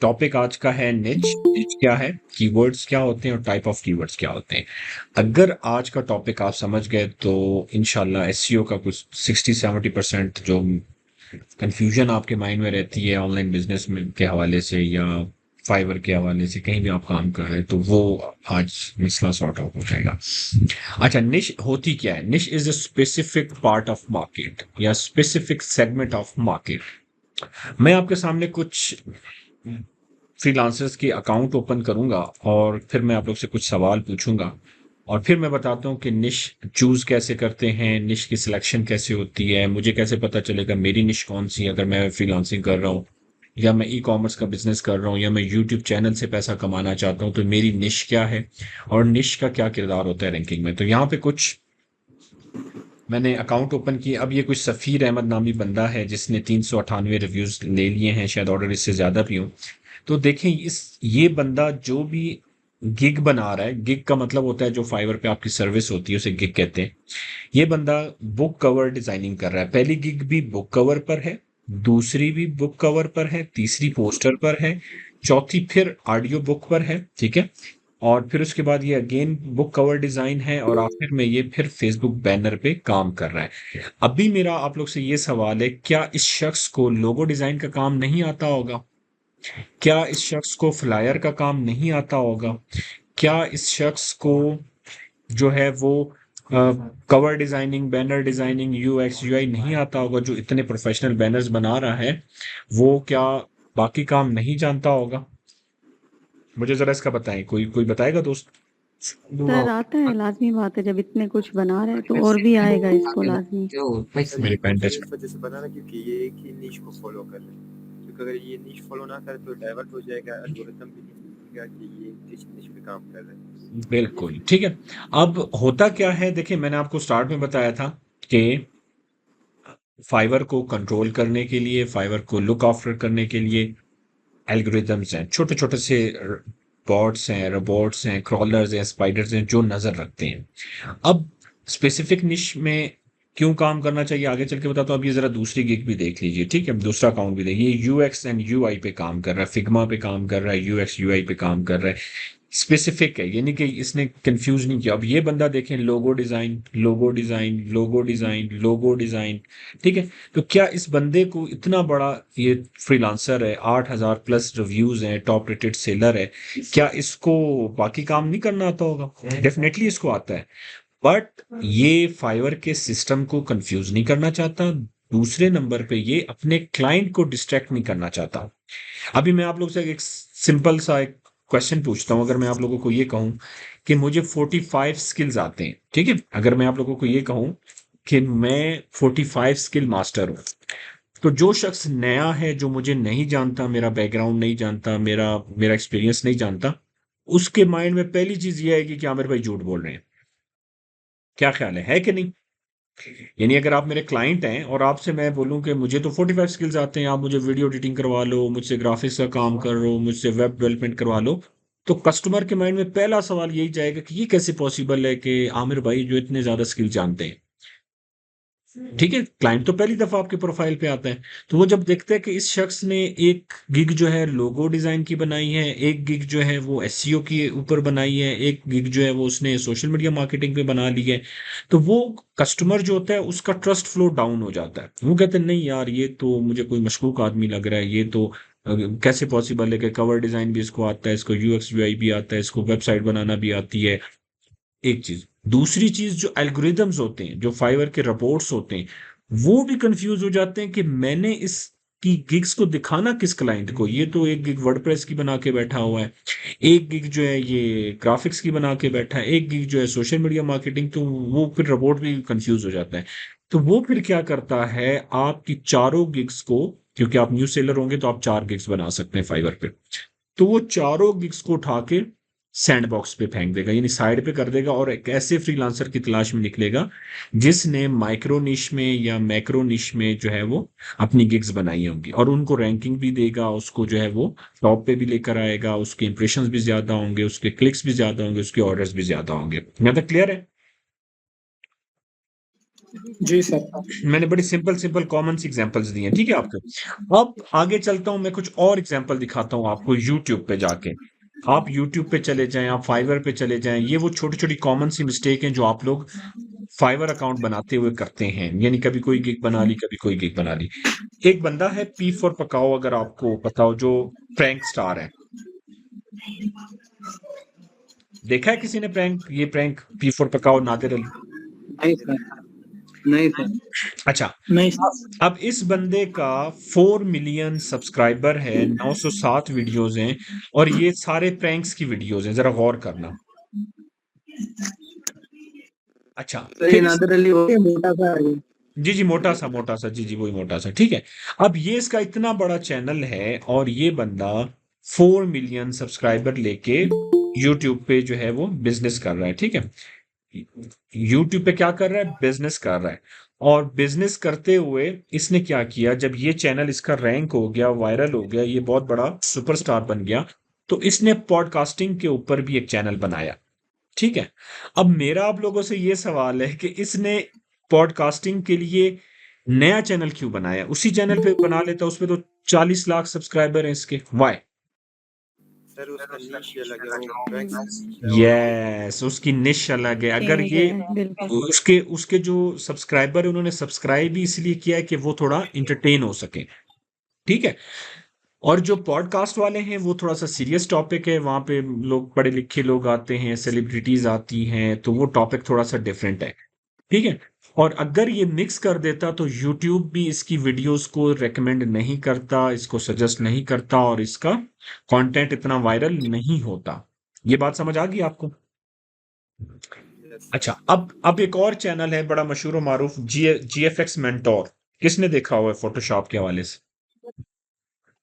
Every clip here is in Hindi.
टॉपिक आज का है निच। निच क्या है, कीवर्ड्स क्या होते हैं और टाइप ऑफ कीवर्ड्स क्या होते हैं। अगर आज का टॉपिक आप समझ गए तो इंशाल्लाह एसईओ का कुछ 60-70% जो कंफ्यूजन आपके माइंड में रहती है ऑनलाइन बिजनेस में के हवाले से या फाइवर के हवाले से कहीं भी आप काम कर रहे हैं तो वो आज मसला सॉर्ट आउट हो जाएगा। अच्छा, निश होती क्या है? निश is a specific part of market या स्पेसिफिक सेगमेंट ऑफ मार्केट। मैं आपके सामने कुछ फ्रीलांसर्स के अकाउंट ओपन करूंगा और फिर मैं आप लोग से कुछ सवाल पूछूंगा और फिर मैं बताता हूँ कि निश चूज कैसे करते हैं, निश की सिलेक्शन कैसे होती है, मुझे कैसे पता चलेगा मेरी निश कौन सी है अगर मैं फ्रीलांसिंग कर रहा हूँ या मैं ई कॉमर्स का बिजनेस कर रहा हूँ या मैं यूट्यूब चैनल से पैसा कमाना चाहता हूँ, तो मेरी निश क्या है और निश का क्या किरदार होता है रैंकिंग में। तो यहाँ पे कुछ मैंने अकाउंट ओपन किए। अब ये कुछ सफ़ीर अहमद नामी बंदा है जिसने 398 रिव्यूज ले लिए हैं, शायद ऑर्डर इससे ज्यादा भी हो। तो देखें ये बंदा जो भी गिग बना रहा है, गिग का मतलब होता है जो फाइवर पे आपकी सर्विस होती है उसे गिग कहते हैं। ये बंदा बुक कवर डिजाइनिंग कर रहा है। पहली गिग भी बुक कवर पर है, दूसरी भी बुक कवर पर है, तीसरी पोस्टर पर है, चौथी फिर ऑडियो बुक पर है, ठीक है। और फिर उसके बाद ये अगेन बुक कवर डिजाइन है और आखिर में ये फिर फेसबुक बैनर पे काम कर रहा है। अभी मेरा आप लोग से ये सवाल है, क्या इस शख्स को लोगो डिजाइन का काम नहीं आता होगा? क्या इस शख्स को फ्लायर का काम नहीं आता होगा? क्या इस शख्स को जो है वो cover designing, banner designing, UX UI नहीं आता होगा? जो इतने प्रोफेशनल बैनर्स बना रहा है वो क्या बाकी काम नहीं जानता होगा? मुझे जरा इसका बताएं, कोई कोई बताएगा दोस्त? सर आता है, लाज़मी बात है, जब इतने कुछ बना रहे हैं तो और भी आएगा इसको लाज़मी। सर मेरी ये पैंट ये टच। इस वजह से बना ना क्योंकि ये एक ही नीश को फॉलो कर रहे हैं, क्योंकि अगर ये नीश फॉलो ना करे तो डाइवर्ट हो जाएगा, एल्गोरिथम भी नहीं समझेगा कि ये किस नीश पे काम कर रहे हैं। बिल्कुल ठीक है। अब होता क्या है, देखिए मैंने आपको स्टार्ट में बताया था कि फाइवर को कंट्रोल करने के लिए, फाइवर को लुक आफ्टर करने के लिए एल्गोरिदम्स हैं, छोटे छोटे से बॉट्स हैं, रोबोट्स हैं, क्रॉलर्स हैं, स्पाइडर्स हैं जो नजर रखते हैं। अब स्पेसिफिक निश में क्यों काम करना चाहिए आगे चल के बताता हूँ। अब ये जरा दूसरी गिग भी देख लीजिए, ठीक है, दूसरा अकाउंट भी देखिए। यूएक्स एंड यूआई पे काम कर रहा है, फिग्मा पे काम कर रहा है, यूएक्स यूआई पे काम कर रहा है। स्पेसिफिक है, यानी कि इसने कंफ्यूज नहीं किया। अब ये बंदा देखें, logo design, logo design, logo design, logo design, ठीक है। तो क्या इस बंदे को, इतना बड़ा ये फ्रीलांसर है, 8,000 प्लस रिव्यूज हैं, टॉप रेटेड सेलर है, क्या इसको बाकी काम नहीं करना आता होगा? डेफिनेटली इसको आता है। बट ये फाइवर के सिस्टम को कंफ्यूज नहीं करना चाहता। दूसरे नंबर पे ये अपने क्लाइंट को डिस्ट्रैक्ट नहीं करना चाहता। अभी मैं आप लोग से एक सिंपल सा एक क्वेश्चन पूछता हूं। अगर मैं आप लोगों को ये कहूं कि मुझे 45 स्किल्स आते हैं, ठीक है, अगर मैं आप लोगों को ये कहूं कि मैं 45 स्किल मास्टर हूं, तो जो शख्स नया है, जो मुझे नहीं जानता, मेरा बैकग्राउंड नहीं जानता, मेरा मेरा एक्सपीरियंस नहीं जानता, उसके माइंड में पहली चीज ये आएगी कि आमिर भाई झूठ बोल रहे हैं। क्या ख्याल है कि नहीं? यानी अगर आप मेरे क्लाइंट हैं और आपसे मैं बोलूं कि मुझे तो 45 स्किल्स आते हैं, आप मुझे वीडियो एडिटिंग करवा लो, मुझसे ग्राफिक्स का काम कर लो, मुझसे वेब डेवलपमेंट करवा लो, तो कस्टमर के माइंड में पहला सवाल यही जाएगा कि ये कैसे पॉसिबल है कि आमिर भाई जो इतने ज्यादा स्किल जानते हैं। ठीक है, क्लाइंट तो पहली दफा आपके प्रोफाइल पे आता है। तो वो जब देखते हैं कि इस शख्स ने एक गिग जो है लोगो डिजाइन की बनाई है, एक गिग जो है वो एसईओ के ऊपर बनाई है, एक गिग जो है वो उसने सोशल मीडिया मार्केटिंग पे बना ली है, तो वो कस्टमर जो होता है उसका ट्रस्ट फ्लो डाउन हो जाता है। वो कहते हैं नहीं यार, ये तो मुझे कोई मशकूक आदमी लग रहा है, ये तो कैसे पॉसिबल है कि कवर डिजाइन भी इसको आता है, इसको यूएक्स यूआई भी आता है, इसको वेबसाइट बनाना भी आती है। एक चीज। दूसरी चीज, जो एल्गोरिदम्स होते हैं, जो फाइवर के रिपोर्ट्स होते हैं, वो भी कंफ्यूज हो जाते हैं कि मैंने इस की गिग्स को दिखाना किस क्लाइंट को। ये तो एक गिग वर्डप्रेस की बना के बैठा हुआ है, एक गिग जो है ये ग्राफिक्स की बना के बैठा है, एक गिग जो है सोशल मीडिया मार्केटिंग। तो वो फिर रिपोर्ट भी कंफ्यूज हो जाता है। तो वो फिर क्या करता है, आपकी चारों गिग्स को, क्योंकि आप न्यू सेलर होंगे तो आप 4 गिग्स बना सकते हैं फाइवर पे, तो वो चारों गिग्स को उठा के सैंड बॉक्स पे फेंक देगा, यानी साइड पे कर देगा और एक ऐसे फ्रीलांसर की तलाश में निकलेगा जिसने माइक्रो निश में या मैक्रो निश में जो है वो अपनी गिग्स बनाई होंगी, और उनको रैंकिंग भी देगा, उसको जो है वो टॉप पे भी लेकर आएगा, उसके इंप्रेशंस भी ज्यादा होंगे, उसके क्लिक्स भी ज्यादा होंगे, उसके ऑर्डर्स भी ज्यादा होंगे। यहाँ तक क्लियर है? जी सर। मैंने बड़ी सिंपल कॉमन सी एग्जांपल्स दी हैं, ठीक है आपको। अब आगे चलता हूं, मैं कुछ और एग्जांपल दिखाता हूं आपको यूट्यूब पे जाके। आप यूट्यूब पे चले जाएं, आप फाइवर पे चले जाएं, ये वो छोटी छोटी कॉमन सी मिस्टेक हैं जो आप लोग फाइवर अकाउंट बनाते हुए करते हैं, यानी कभी कोई गिग बना ली, कभी कोई गिग बना ली। एक बंदा है पी फॉर पकाओ, अगर आपको पता हो, जो प्रैंक स्टार है। देखा है किसी ने प्रैंक पी फॉर पकाओ, नादिर अली? नहीं सर। नहीं सर। अच्छा, नहीं अब इस बंदे का 4 मिलियन सब्सक्राइबर है, 907 वीडियोस हैं, और ये सारे प्रैंक्स की वीडियोस हैं, जरा गौर करना। अच्छा, सर, ये फिर नादिर अली हो मोटा सा है। जी जी, मोटा सा, जी जी, वही मोटा सा, ठीक है। अब ये इसका इतना बड़ा चैनल है, और ये बंदा 4 मिलियन सब्सक्राइबर लेके यूट्यूब पे जो है वो बिजनेस कर रहा है, ठीक है। यूट्यूब पे क्या कर रहा है? बिजनेस कर रहा है। और बिजनेस करते हुए इसने क्या किया, जब ये चैनल इसका रैंक हो गया, वायरल हो गया, ये बहुत बड़ा सुपरस्टार बन गया, तो इसने पॉडकास्टिंग के ऊपर भी एक चैनल बनाया, ठीक है। अब मेरा आप लोगों से ये सवाल है कि इसने पॉडकास्टिंग के लिए नया चैनल क्यों बनाया? उसी चैनल पे बना लेता, उसपे तो 40 लाख सब्सक्राइबर हैं इसके। वाई? सर उसका नीश अलग है, वो प्रैंक्स का नीश है। यस, उसकी निश अलग है। अगर ठीक ये है, बिल्कुल। उसके उसके जो सब्सक्राइबर है, उन्होंने सब्सक्राइब भी इसलिए किया है कि वो थोड़ा इंटरटेन हो सके, ठीक है। और जो पॉडकास्ट वाले हैं वो थोड़ा सा सीरियस टॉपिक है, वहां पे लोग, पढ़े लिखे लोग आते हैं, सेलिब्रिटीज आती हैं, तो वो टॉपिक थोड़ा सा डिफरेंट है, ठीक है। और अगर ये मिक्स कर देता तो यूट्यूब भी इसकी वीडियोस को रेकमेंड नहीं करता, इसको सजेस्ट नहीं करता, और इसका कंटेंट इतना वायरल नहीं होता। ये बात समझ आ गई आपको? यस। अच्छा, अब एक और चैनल है बड़ा मशहूर और मारूफ, जीएफएक्स मेंटोर। किसने देखा हुआ है फोटोशॉप के हवाले से?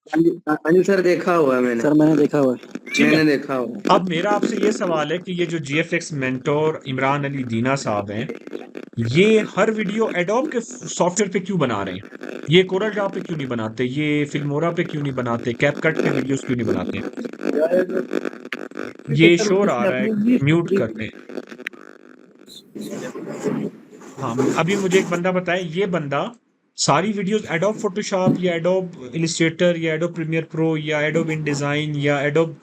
अनिल सर देखा हुआ है मैंने। सर मैंने देखा हुआ है। ठीक है। मैंने देखा हुआ है। अब मेरा आपसे ये सवाल है कि ये जो जीएफएक्स मेंटोर इमरान अली दीना साहब हैं, ये हर वीडियो एडोब के सॉफ्टवेयर पे क्यों बना रहे हैं? ये कोरल ड्रॉ पे क्यों नहीं बनाते? ये फिल्मोरा पे क्यों नहीं बनाते? कैपकट पे वीडियोस क्यों नहीं बनाते? ये शोर आ रहा है, म्यूट कर दें। हाँ, अभी मुझे एक बंदा बताए, ये बंदा सारी वीडियोस एडोब फोटोशॉप या एडोब इलिस्ट्रेटर या एडोब प्रीमियर प्रो या एडोब इन डिजाइन या एडोब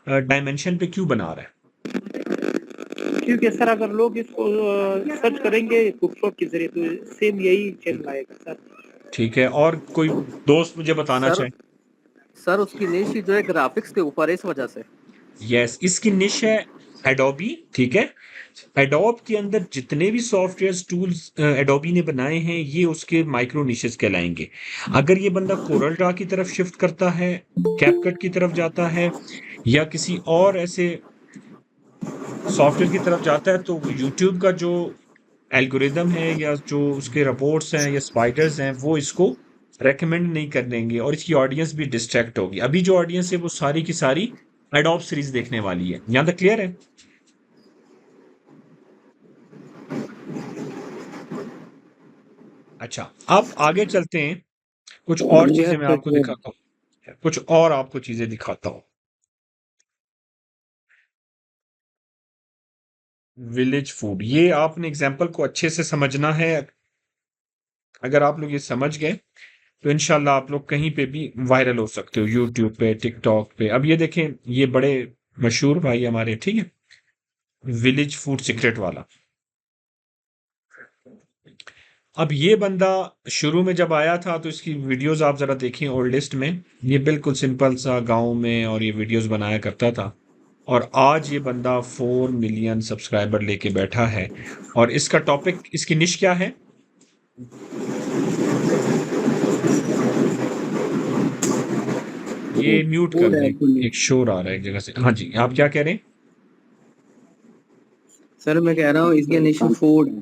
डायमेंशन पे क्यों बना रहा है? क्योंकि सर अगर लोग इसको सर्च करेंगे बुकशॉप के जरिए तो सेम यही चैनल आएगा सर। ठीक है, और कोई दोस्त मुझे बताना सर चाहे? सर उसकी निश ही जो है ग्राफिक्स के ऊपर है, इस वजह से। यस, इसकी निश है एडोबी, ठीक है। एडोब के अंदर जितने भी सॉफ्टवेयर टूल्स एडोबी ने बनाए हैं, ये उसके माइक्रो निशेस कहलाएंगे। अगर ये बंदा कोरल ड्रॉ की तरफ शिफ्ट करता है, कैपकट की तरफ जाता है, या किसी और ऐसे सॉफ्टवेयर की तरफ जाता है, तो यूट्यूब का जो एल्गोरिदम है या जो उसके रिपोर्ट्स हैं या स्पाइडर्स हैं, वो इसको रेकमेंड नहीं कर देंगे, और इसकी ऑडियंस भी डिस्ट्रैक्ट होगी। अभी जो ऑडियंस है वो सारी की सारी एडोब सीरीज देखने वाली है। यहां तक क्लियर है? अच्छा, अब आगे चलते हैं, कुछ और चीजें मैं आपको दिखाता हूँ, कुछ और आपको चीजें दिखाता हूँ। विलेज फूड, ये आपने एग्जाम्पल को अच्छे से समझना है। अगर आप लोग ये समझ गए तो इंशाल्लाह आप लोग कहीं पे भी वायरल हो सकते हो, यूट्यूब पे, टिकटॉक पे। अब ये देखें, ये बड़े मशहूर भाई हमारे, ठीक है, विलेज फूड सीक्रेट वाला। अब ये बंदा शुरू में जब आया था तो इसकी वीडियोस आप जरा देखें ओल्डेस्ट में, ये बिल्कुल सिंपल सा गांव में और ये वीडियोस बनाया करता था, और आज ये बंदा 4 मिलियन सब्सक्राइबर लेके बैठा है। और इसका टॉपिक, इसकी निश क्या है? ये म्यूट कर दें, एक शोर आ रहा है एक जगह से। हाँ जी, आप क्या कह रहे हैं? सर मैं कह रहा हूँ इसके निश फूड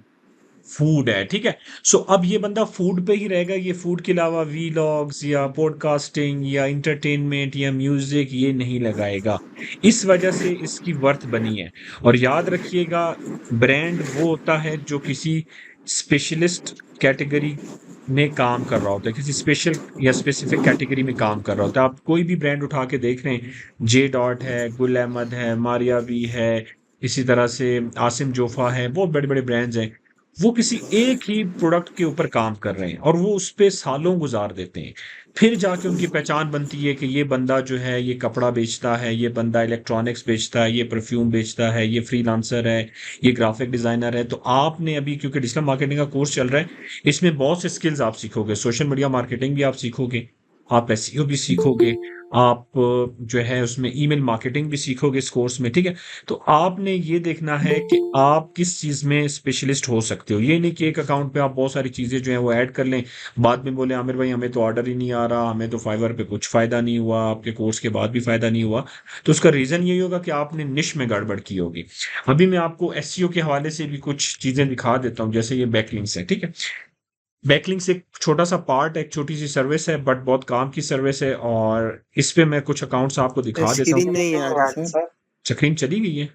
फूड है, ठीक है। सो अब ये बंदा फूड पे ही रहेगा, ये फूड के अलावा वीलॉग्स या पॉडकास्टिंग या इंटरटेनमेंट या म्यूजिक ये नहीं लगाएगा। इस वजह से इसकी वर्थ बनी है। और याद रखिएगा, ब्रांड वो होता है जो किसी स्पेशलिस्ट कैटेगरी में काम कर रहा होता है, किसी स्पेशल या स्पेसिफिक कैटेगरी में काम कर रहा होता है। आप कोई भी ब्रांड उठा के देख रहे हैं, जे डॉट है, गुल अहमद है, मारिया वी है, इसी तरह से आसिम जोफा है, बहुत बड़े बड़े ब्रांड्स हैं। वो किसी एक ही प्रोडक्ट के ऊपर काम कर रहे हैं और वो उस पे सालों गुजार देते हैं। फिर जाके उनकी पहचान बनती है कि ये बंदा जो है ये कपड़ा बेचता है, ये बंदा इलेक्ट्रॉनिक्स बेचता है, ये परफ्यूम बेचता है, ये फ्रीलांसर है, ये ग्राफिक डिजाइनर है। तो आपने अभी क्योंकि डिजिटल मार्केटिंग का कोर्स चल रहा है, इसमें बहुत से स्किल्स आप सीखोगे, सोशल मीडिया मार्केटिंग भी आप सीखोगे, आप एसईओ भी सीखोगे, आप जो है उसमें ईमेल मार्केटिंग भी सीखोगे इस कोर्स में, ठीक है। तो आपने ये देखना है कि आप किस चीज में स्पेशलिस्ट हो सकते हो। ये नहीं कि एक अकाउंट पे आप बहुत सारी चीजें जो है वो ऐड कर लें, बाद में बोले आमिर भाई हमें तो ऑर्डर ही नहीं आ रहा, हमें तो फाइवर पे कुछ फायदा नहीं हुआ, आपके कोर्स के बाद भी फायदा नहीं हुआ। तो उसका रीजन यही होगा कि आपने निश में गड़बड़ की होगी। अभी मैं आपको एसईओ के हवाले से भी कुछ चीजें दिखा देता हूँ, जैसे ये बैकलिंक्स है, ठीक है। बैकलिंक्स एक छोटा सा पार्ट है, एक छोटी सी सर्विस है, बट बहुत काम की सर्विस है। और इस पे मैं कुछ अकाउंट्स आपको दिखा देता स्क्रीन हूँ। नहीं आ रही सर। स्क्रीन चली गई है,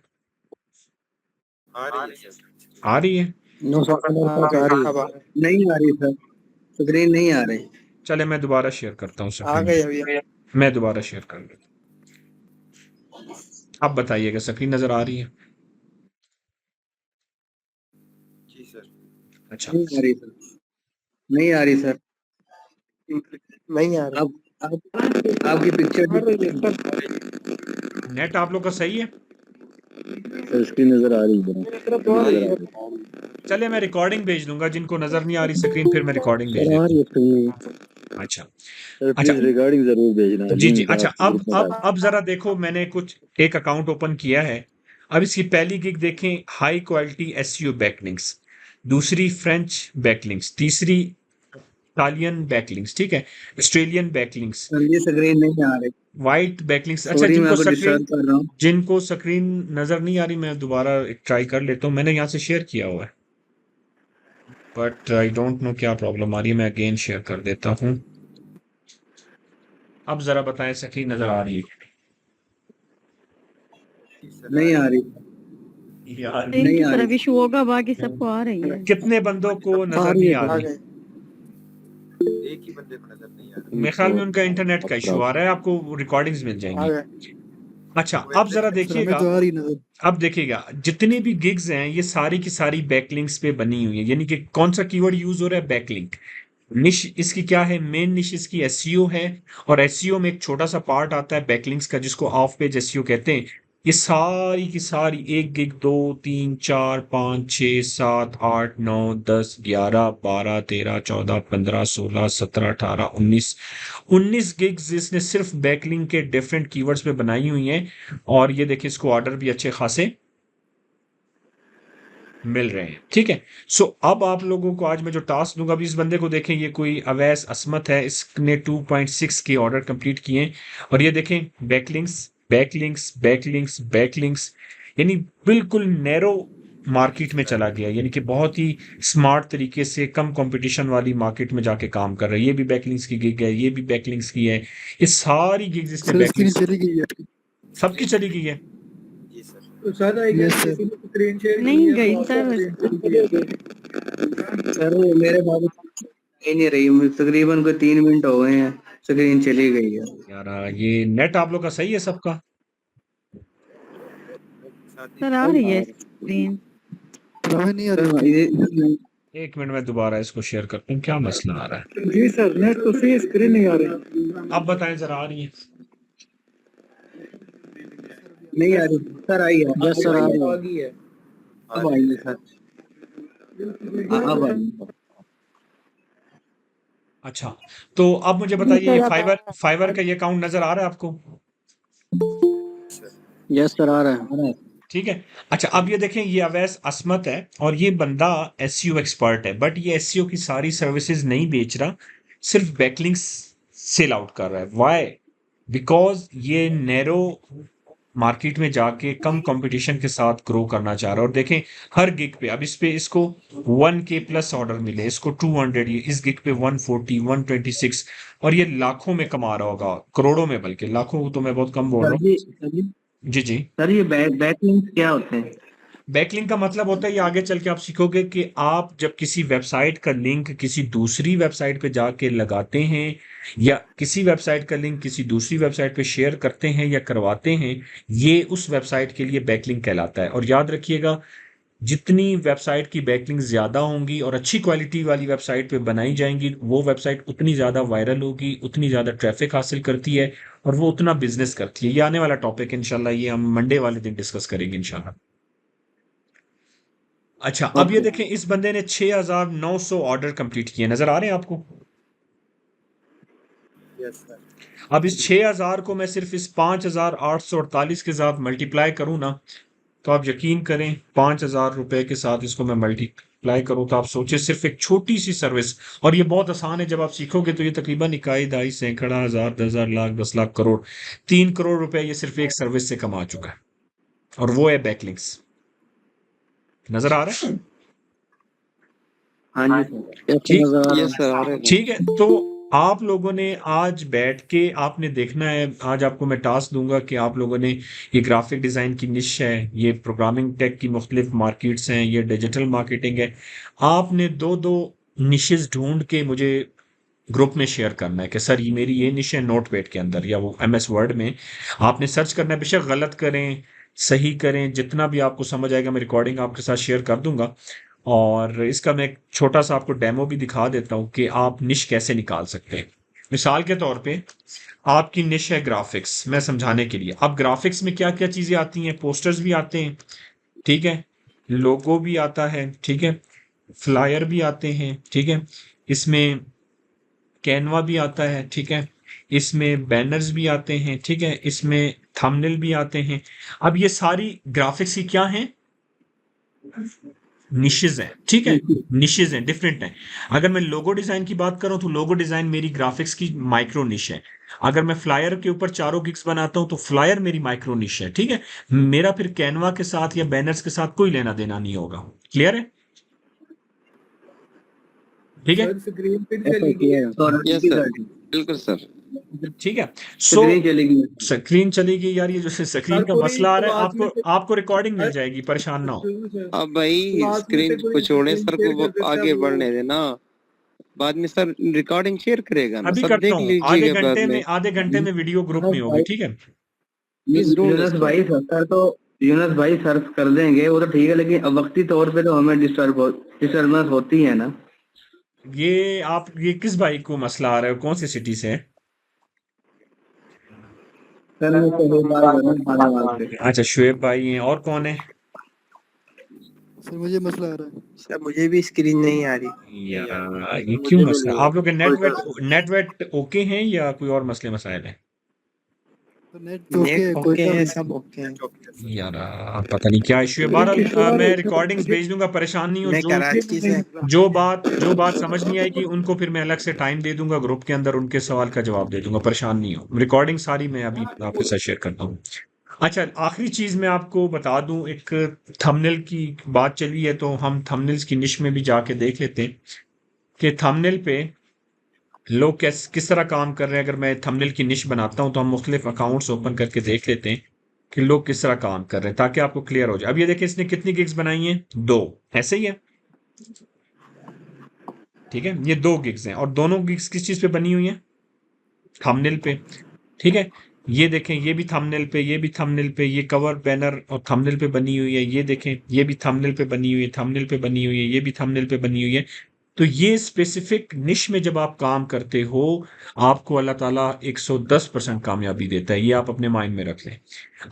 आ रही है सर। आ रही है। नो सर मेरे पास आ रही है। नहीं आ रही सर, स्क्रीन नहीं आ रही। चले मैं दोबारा शेयर करता हूँ आ गए स्क्रीन, अभी। मैं दोबारा शेयर कर लेता हूँ। अब बताइएगा स्क्रीन नजर आ रही है? जी सर। अच्छा, नहीं आ रही सर, नहीं आ रही सर। नहीं आ रहा। अब आपकी पिक्चर आ रही है सर। नेट आप लोग का सही है? सर स्क्रीन नजर आ रही है। मेरी तरफ तो आ रही है। चले मैं रिकॉर्डिंग भेज दूंगा, जिनको नजर नहीं आ रही स्क्रीन फिर मैं रिकॉर्डिंग भेज सर आ रही देता है हूँ। स्क्रीन। अच्छा सर अच्छा, प्लीज रिगार्डिंग जरूर भेजना। जी जी, लिंक अच्छा आपके ग्रुप में डाल। अब जरा देखो, मैंने कुछ एक अकाउंट ओपन किया है। अब इसकी पहली गिग देखें, हाई क्वालिटी एसईओ बैकलिंक्स, दूसरी फ्रेंच बैकलिंक्स, तीसरी इटालियन बैकलिंक्स, ठीक है, ऑस्ट्रेलियन बैकलिंक्स, सर ये स्क्रीन नहीं आ रही। White backlinks. अच्छा, सॉरी मैं आपको डिस्टर्ब कर रहा हूँ। जिनको स्क्रीन नजर नहीं आ रही, मैं दोबारा ट्राई कर लेता हूँ। मैंने यहाँ से शेयर किया हुआ है, बट आई डोंट नो क्या प्रॉब्लम आ रही है। मैं अगेन शेयर कर देता हूँ। अब जरा बताएं स्क्रीन नजर आ रही है? जी सर, नहीं आ रही। यार इनकी नहीं आ तरफ रही। इशू होगा, बाकी सबको आ रही है। कितने बंदों को आ नजर रही नहीं है आ सर। रही? एक ही बंदे को नजर नहीं आ रहा। मेरे ख्याल में उनका इंटरनेट का इशू आ रहा है, आपको रिकॉर्डिंग्स मिल आ जाएंगी। गए। अच्छा, अब जरा देखिएगा, आ रही नजर। अब देखिएगा जितनी भी गिग्स हैं ये सारी की सारी बैकलिंक्स पे बनी हुई है। यानी कि कौन सा कीवर्ड यूज हो रहा है? बैकलिंक। निश इसकी क्या है? मेन निश इसकी एसईओ है, और एसईओ में एक छोटा सा पार्ट आता है बैकलिंक्स का, जिसको ऑफ पेज एसईओ कहते हैं। ये सारी की सारी एक गिग, 2 3 4 5 6 7 8 9 10 11 12 13 14 15 16 17 18 19 गिग्स इसने सिर्फ बैकलिंक के डिफरेंट कीवर्ड्स पे बनाई हुई हैं। और ये देखिए इसको ऑर्डर भी अच्छे खासे मिल रहे हैं, ठीक है। सो अब आप लोगों को आज मैं जो टास्क दूंगा, अभी इस बंदे को देखें, ये कोई अवैस असमत है, इसने 2.6 के ऑर्डर कंप्लीट किए हैं। और ये देखें बैकलिंक्स बैकलिंक्स बैकलिंक्स बैकलिंक्स, यानी बिल्कुल नैरो मार्केट में चला गया, यानी कि बहुत ही स्मार्ट तरीके से कम कंपटीशन वाली मार्केट में जाके काम कर रहा है। ये भी बैकलिंक्स की गिग है, ये भी बैकलिंक्स की है, ये सारी गिग्स इसने बैकलिंक्स चली गई है। सबकी चली गई है। जी सर। तो सर स्क्रीन शेयर नहीं गई सर। सर वो मेरे पास नहीं रही, तकरीबन कोई 3 मिनट हो गए हैं, स्क्रीन चली गई है। यार ये नेट आप लोग का सही है सबका? साथ सर आ रही है स्क्रीन। नहीं आ सर ये एक मिनट में दोबारा इसको शेयर करता हूँ, क्या मसला आ रहा है? जी सर, नेट तो सही, स्क्रीन नहीं आ रही। अब बताएं जरा, आ रही है? नहीं आ रही सर। आई है। यस सर आ आ गई है। अब आई है सर। अब आई है। अच्छा, तो अब मुझे बताइए, ये फाइवर का ये अकाउंट नजर आ रहा है आपको? यस सर आ रहा है। ठीक है। अच्छा, अब ये देखें, ये अवैस असमत है और ये बंदा एसईओ एक्सपर्ट है, बट ये एसईओ की सारी सर्विसेज नहीं बेच रहा, सिर्फ बैकलिंक्स सेल आउट कर रहा है। व्हाई? बिकॉज ये नैरो मार्केट में जाके कम कंपटीशन के साथ ग्रो करना चाह रहा है। और देखें हर गिग पे, अब इस पे इसको 1K प्लस ऑर्डर मिले, इसको 200, ये इस गिग पे 140 126, और ये लाखों में कमा रहा होगा, करोड़ों में, बल्कि लाखों तो मैं बहुत कम बोल रहा हूँ। जी जी। सर ये बैकलिंक क्या होते हैं? बैकलिंक का मतलब होता है, ये आगे चल के आप सीखोगे कि आप जब किसी वेबसाइट का लिंक किसी दूसरी वेबसाइट पे जाके लगाते हैं, या किसी वेबसाइट का लिंक किसी दूसरी वेबसाइट पे शेयर करते हैं या करवाते हैं, ये उस वेबसाइट के लिए बैकलिंक कहलाता है। और याद रखिएगा, जितनी वेबसाइट की बैकलिंक्स ज़्यादा होंगी और अच्छी क्वालिटी वाली वेबसाइट पे बनाई जाएंगी, वो वेबसाइट उतनी ज़्यादा वायरल होगी, उतनी ज़्यादा ट्रैफिक हासिल करती है और वो उतना बिजनेस करती है। ये आने वाला टॉपिक है इंशाल्लाह, ये हम मंडे वाले दिन डिस्कस करेंगे इंशाल्लाह। अच्छा, अब ये ओके देखें, इस बंदे ने 6,900 ऑर्डर कंप्लीट किए, नजर आ रहे हैं आपको? Yes sir. अब इस 6,000 को मैं सिर्फ इस 5,848 के साथ मल्टीप्लाई करूं ना, तो आप यकीन करें 5,000 रुपए के साथ इसको मैं मल्टीप्लाई करूं, तो आप सोचिए सिर्फ एक छोटी सी सर्विस, और ये बहुत आसान है, जब आप सीखोगे तो ये तकरीबन इकाई, दहाई, सैकड़ा, हजार, 10,000, लाख, 10 लाख, करोड़, 3 करोड़ रुपए ये सिर्फ एक सर्विस से कमा चुका है, और वो है बैकलिंक्स। नजर आ रहा है? हाँ जी ठीक, यस सर आ रहे हैं। ठीक है। तो आप लोगों ने आज बैठ के आपने देखना है, आज आपको मैं टास्क दूंगा कि आप लोगों ने, ये ग्राफिक डिजाइन की निश है, ये प्रोग्रामिंग टेक की मुख्तलिफ मार्केट्स हैं, ये डिजिटल मार्केटिंग है, आपने दो दो निशेस ढूंढ के मुझे ग्रुप में शेयर करना है कि सर ये मेरी ये निश है नोटपैड के अंदर या वो MS वर्ड में। आपने सर्च करना है, बेशक गलत करें सही करें, जितना भी आपको समझ आएगा मैं रिकॉर्डिंग आपके साथ शेयर कर दूंगा, और इसका मैं एक छोटा सा आपको डेमो भी दिखा देता हूं कि आप निश कैसे निकाल सकते हैं। मिसाल के तौर पे आपकी निश है ग्राफिक्स, मैं समझाने के लिए। अब ग्राफिक्स में क्या क्या चीजें आती हैं? पोस्टर्स भी आते हैं, ठीक है, लोगो भी आता है, ठीक है, फ्लायर भी आते हैं, ठीक है, इसमें कैनवा भी आता है, ठीक है, इसमें बैनर्स भी आते हैं, ठीक है, इसमें थंबनेल भी आते हैं। अब ये सारी ग्राफिक्स की क्या हैं? निशेज हैं, ठीक है, निशेज हैं, डिफरेंट हैं। अगर मैं लोगो डिजाइन की बात करूं तो लोगो डिजाइन मेरी ग्राफिक्स की माइक्रो निश है। अगर मैं फ्लायर के ऊपर चारों गिग्स बनाता हूं तो फ्लायर मेरी माइक्रो निश है, ठीक है। मेरा फिर कैनवा के साथ या बैनर्स के साथ कोई लेना देना नहीं होगा। क्लियर है? ठीक है, स्क्रीन पे यस सर बिल्कुल सर। ठीक है। सो स्क्रीन चलेगी स्क्रीन चलेगी यार, ये जो स्क्रीन का पूरी मसला आ रहा है, आवाज आपको में आपको रिकॉर्डिंग मिल जाएगी, परेशान ना हो। अब भाई स्क्रीन को छोड़े सर को वो आगे बढ़ने देना, बाद में सर रिकॉर्डिंग शेयर करेगा ना, अभी सब करता देख हूँ, लीजिएगा बाद में। आधे घंटे में वीडियो ग्रुप में होगी, ठीक है। यूनस भाई सर तो यूनस भाई सर्च कर देंगे वो तो ठीक है, लेकिन अब वक्ती तौर पे तो हमें डिस्टर्बेंस होती है ना। ये आप, ये किस भाई को मसला आ रहा है, कौन सी सिटी से है? सर मैं तो बात कर रहा हूँ खानावाल से। अच्छा, शुएब भाई हैं, और कौन है? सर मुझे मसला आ रहा है। सर मुझे भी स्क्रीन नहीं आ रही। यार ये क्यों मसला? आप लोग के नेट ओके हैं या कोई और मसले मसाइल हैं? नेट ओके है, सब ओके है। यार पता नहीं क्या इशू है। बहरहाल मैं रिकॉर्डिंग्स भेज दूंगा, परेशान नहीं हो। मैं कराची से जो बात समझ नहीं आएगी उनको फिर मैं अलग से टाइम दे दूंगा ग्रुप के अंदर, उनके सवाल का जवाब दे दूंगा, परेशान नहीं हो। रिकॉर्डिंग सारी मैं अभी आपके साथ शेयर करता हूँ। अच्छा, आखिरी चीज मैं आपको बता दूं, एक थंबनेल की बात चली है तो हम थंबनेल्स की निश में भी जाके देख लेते हैं कि थंबनेल पे लोग किस तरह काम कर रहे हैं। अगर मैं थंबनेल की निश बनाता हूं तो हम मुख्तलिफ अकाउंट्स ओपन करके देख लेते हैं कि लोग किस तरह काम कर रहे हैं, ताकि आपको क्लियर हो जाए। अब ये देखिए, इसने कितनी गिग्स बनाई हैं? 2, ऐसे ही है, ठीक है, ये 2 गिग्स हैं, और दोनों गिग्स किस चीज पे बनी हुई हैं? थंबनेल पे, ठीक है। ये देखें, ये भी थंबनेल पे, ये भी थंबनेल पे, ये कवर, बैनर और थंबनेल पे बनी हुई है। ये देखें, ये भी थंबनेल पे बनी हुई है, थंबनेल पे बनी हुई है, ये भी थंबनेल पे बनी हुई है। तो ये स्पेसिफिक निश में जब आप काम करते हो, आपको अल्लाह ताला 110% कामयाबी देता है। ये आप अपने माइंड में रख लें।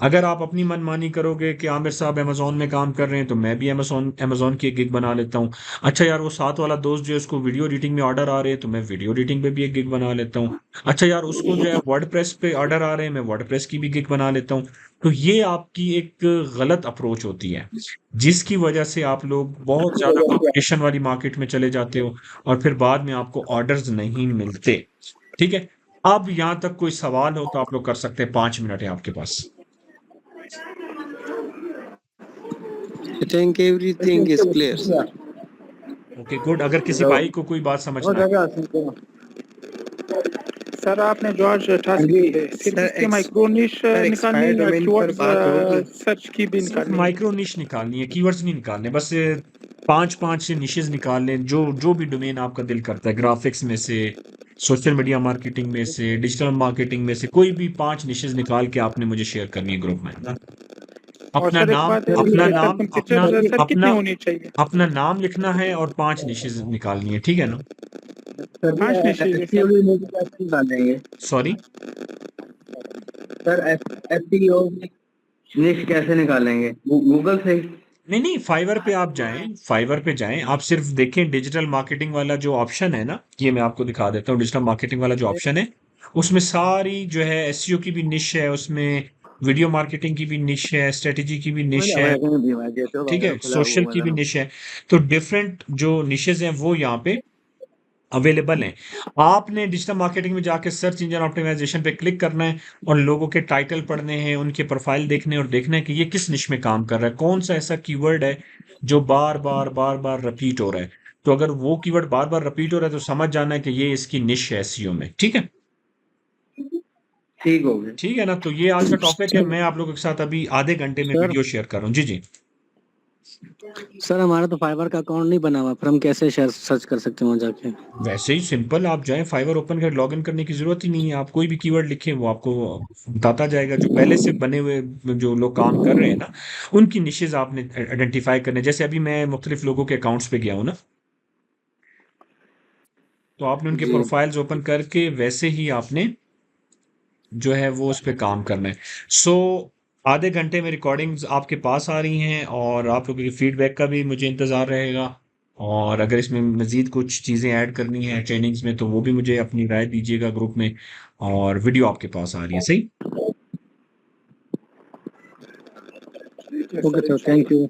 अगर आप अपनी मनमानी करोगे कि आमिर साहब अमेजोन में काम कर रहे हैं तो मैं भी अमेजोन की एक गिग बना लेता हूँ। अच्छा यार, वो साथ वाला दोस्त जो है उसको वीडियो एडिटिंग में ऑर्डर आ रहे हैं तो मैं वीडियो एडिटिंग पे भी एक गिग बना लेता हूँ। अच्छा यार, उसको जो है वर्डप्रेस पे ऑर्डर आ रहे हैं, मैं वर्डप्रेस की भी गिग बना लेता हूँ। तो ये आपकी एक गलत अप्रोच होती है, जिसकी वजह से आप लोग बहुत ज्यादा कंपटीशन वाली मार्केट में चले जाते हो और फिर बाद में आपको ऑर्डर्स नहीं मिलते, ठीक है। अब यहां तक कोई सवाल हो तो आप लोग कर सकते हैं, 5 मिनट है आपके पास। I think everything is clear sir. Okay, good. अगर किसी भाई को कोई बात समझ ना आए, सर आपने जो आज टास्क की है सिर्फ इसके माइक्रो निश निकालनी है या कीवर्ड्स सर्च की भी निकालनी है? माइक्रो निश निकालनी है, कीवर्ड्स नहीं निकालने, बस 5 से निशेस निकाल लें, जो भी डोमेन आपका दिल करता है, ग्राफिक्स में से, सोशल मीडिया मार्केटिंग में से, डिजिटल मार्केटिंग में से, कोई भी 5 निशेस निकाल के आपने मुझे शेयर करनी है ग्रुप में। और अपना सर एक नाम बात है, अपना सर नाम टेम्परेचर अपना सर कितनी अपना होनी चाहिए? अपना नाम लिखना है और 5 निशेज निकालनी है, ठीक है ना? सर 5 निशेज है सर। FTO कैसे निकालेंगे सॉरी, सर? FTO निश कैसे निकालेंगे? गूगल से? नहीं फाइवर पे आप जाएं, फाइवर पे जाएं, आप सिर्फ देखें डिजिटल मार्केटिंग वाला जो ऑप्शन है ना, ये मैं आपको दिखा देता हूँ। डिजिटल मार्केटिंग वाला जो ऑप्शन है उसमें सारी जो है एसईओ की भी निश है, उसमें वीडियो मार्केटिंग की भी निश है, स्ट्रेटेजी की भी निश है, ठीक है, सोशल की भी निश है। तो डिफरेंट जो निशेज हैं वो यहाँ पे अवेलेबल हैं। आपने डिजिटल मार्केटिंग में जाके सर्च इंजन ऑप्टिमाइजेशन पे क्लिक करना है और लोगों के टाइटल पढ़ने हैं, उनके प्रोफाइल देखने और देखना है कि ये किस निश में काम कर रहा है, कौन सा ऐसा कीवर्ड है जो बार बार रिपीट हो रहा है। तो अगर वो कीवर्ड बार बार रिपीट हो रहा है तो समझ जाना है कि ये इसकी निश है एसईओ में, ठीक है? ठीक हो गया। ठीक है ना? तो ये आज का टॉपिक है। मैं आप लोगों के साथ अभी आधे घंटे में सर। वीडियो शेयर कर रहा हूँ। जी जी सर हमारा तो फाइवर का अकाउंट नहीं बना हुआ, फिर हम कैसे सर्च कर सकते हैं वहाँ जाके? वैसे ही सिंपल, आप जाएं फाइवर ओपन कर, लॉगिन करने की जरूरत ही नहीं है। आप कोई भी कीवर्ड लिखें वो आपको बताता जाएगा। जो पहले से बने हुए जो लोग काम कर रहे हैं ना, उनकी निशेज आपने आइडेंटिफाई करने। जैसे अभी मैं मुख्तलिफ लोगों के अकाउंट्स पे गया हूँ ना, तो आपने उनके जी। प्रोफाइल्स ओपन करके वैसे ही आपने जो है वो उस पर काम करना है। सो आधे घंटे में रिकॉर्डिंग्स आपके पास आ रही हैं और आप लोगों की फीडबैक का भी मुझे इंतज़ार रहेगा। और अगर इसमें मज़ीद कुछ चीज़ें ऐड करनी है ट्रेनिंग्स में तो वो भी मुझे अपनी राय दीजिएगा ग्रुप में। और वीडियो आपके पास आ रही है, सही? Okay sir, thank you.